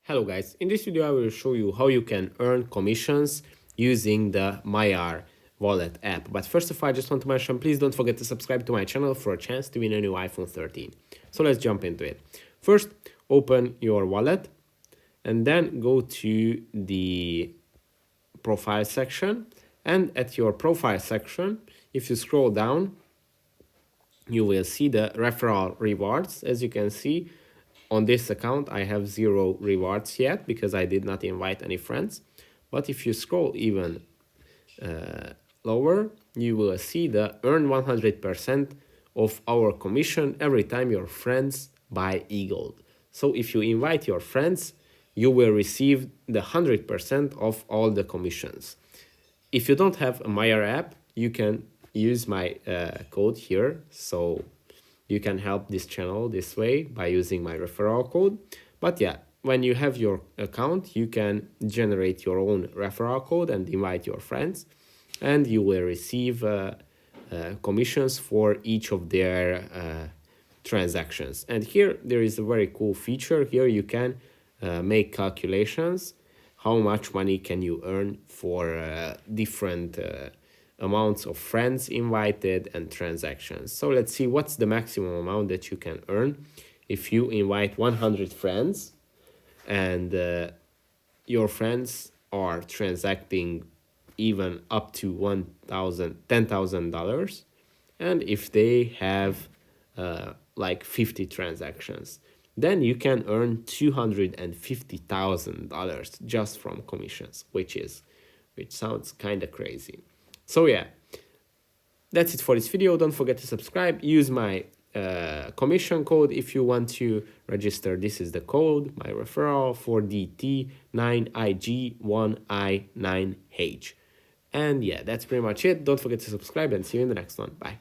Hello guys, in this video I will show you how you can earn commissions using the Maiar wallet app. But first of all, I just want to mention, please don't forget to subscribe to my channel for a chance to win a new iPhone 13. So let's jump into it. First, open your wallet and then go to the profile section. And at your profile section, if you scroll down, you will see the referral rewards. As you can see, on this account, I have 0 rewards yet because I did not invite any friends. But if you scroll even lower, you will see the earn 100% of our commission every time your friends buy e-gold. So if you invite your friends, you will receive the 100% of all the commissions. If you don't have a Maiar app, you can use my code here. So you can help this channel this way by using my referral code. But yeah, when you have your account, you can generate your own referral code and invite your friends, and you will receive commissions for each of their transactions. And here there is a very cool feature. Here you can make calculations. How much money can you earn for different amounts of friends invited and transactions. So let's see what's the maximum amount that you can earn if you invite 100 friends and your friends are transacting even up to $10,000, and if they have like 50 transactions, then you can earn $250,000 just from commissions, which sounds kind of crazy. So yeah, that's it for this video. Don't forget to subscribe. Use my commission code if you want to register. This is the code, my referral, 4DT9IG1I9H. And yeah, that's pretty much it. Don't forget to subscribe and see you in the next one. Bye.